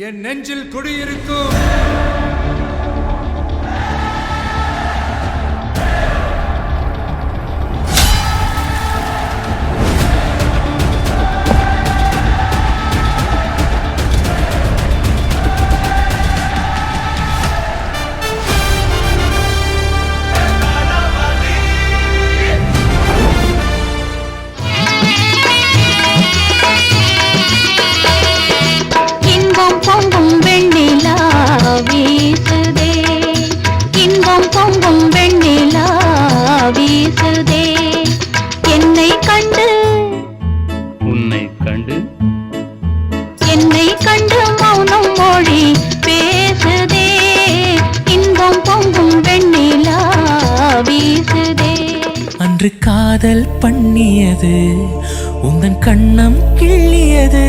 என் நெஞ்சில் குடியிருக்கும் மௌனம் மொழி பேசுதே, இன்பம் பொங்கும் வெண்ணிலா வீசுதே. அன்று காதல் பண்ணியது உந்தன் கண்ணம் கிள்ளியது,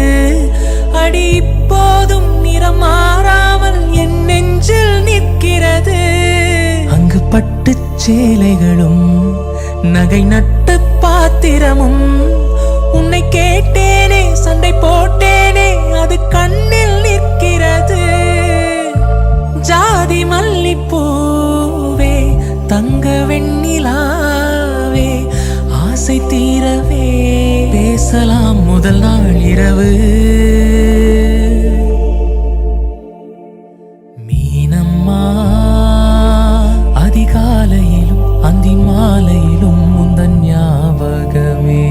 அடி இப்போதும் நிறம் மாறாமல் என் நெஞ்சில் நிற்கிறது. அங்கு பட்டு சேலைகளும் நகை நட்டு பாத்திரமும், உன்னை கேட்டேனே சண்டை போட்டேனே அது கண்ணில் நிற்கிறது. ஜாதி மல்லிப்பூவே தங்க வெண்ணிலாவே, ஆசை தீரவே பேசலாம் முதல் நாள் இரவு. மீனம்மா அதிகாலையிலும் அந்தி மாலையிலும் முந்தன் ஞாபகமே.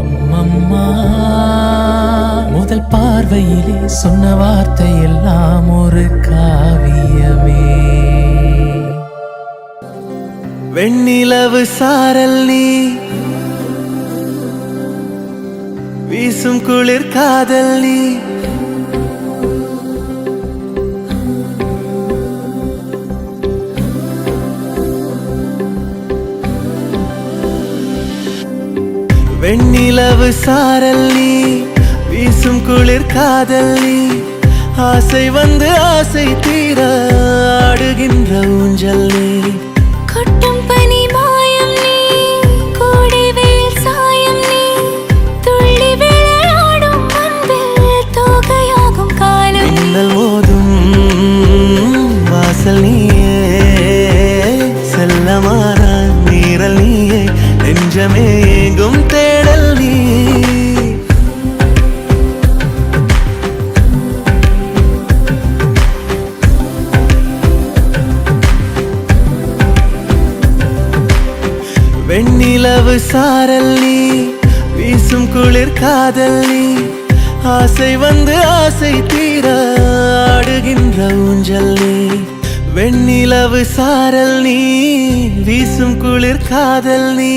அம்மம்மா முதல் பார்வையிலே சொன்ன வார்த்தை எல்லாம் ஒரு காவியமே. வெண்ணிலவு சாரல் நீ, வீசும் குளிர் காதல் நீ, வெண்ணிலவு சாரல் நீ, வீசும் குளிர் காதல் நீ, ஆசை வந்து ஆசை தீர ஆடுகின்ற ஊஞ்சல் நீ. கொட்டும் பனி மாயம் நீ, கோடை வெயில் சாயம் நீ, துள்ளி விளையாடும் அன்பில் தோகையாகும் காலம். மின்னல் மோதும் வாசல் நீயே, செல்லமான நீரல் நீயே, நெஞ்சமே எங்கும் தேடல் நீ. வெண்ணிலவு சாரல் நீ, வீசும் குளிர் காதல் நீ, ஆசை வந்து ஆசை தீர ஆடுகின்ற ஊஞ்சல் நீ. வெண்ணிலவு சாரல் நீ, வீசும் குளிர் காதல் நீ.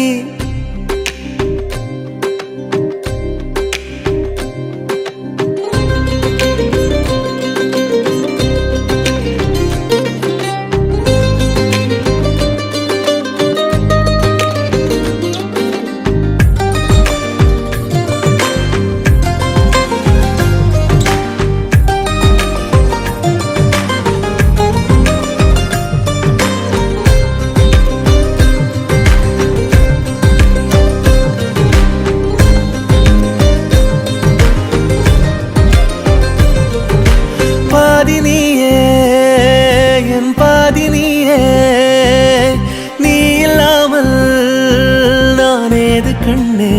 பாதினியே என் பாதினியே, நீ இல்லாமல் நான் ஏது கண்ணே.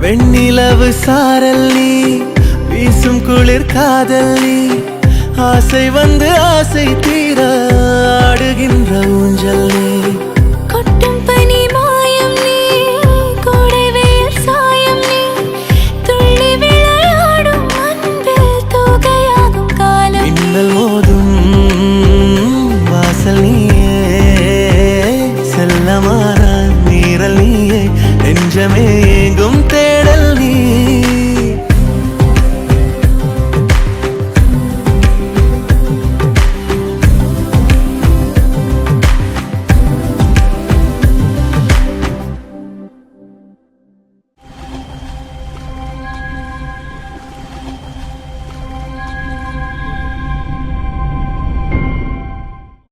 வெண்ணிலவு சாரல் நீ, வீசும் குளிர் காதல் நீ, ஆசை வந்து ஆசை தீர ஆடுகின்ற ஊஞ்சல் நீ. கொட்டும் பனி மாயம் நீ, கோடை வெயில் சாயம் நீ, துள்ளி விளையாடும் அன்பில் தோகையாகும் காலம். மின்னல் மோதும் வாசல் நீயே, நெஞ்சமே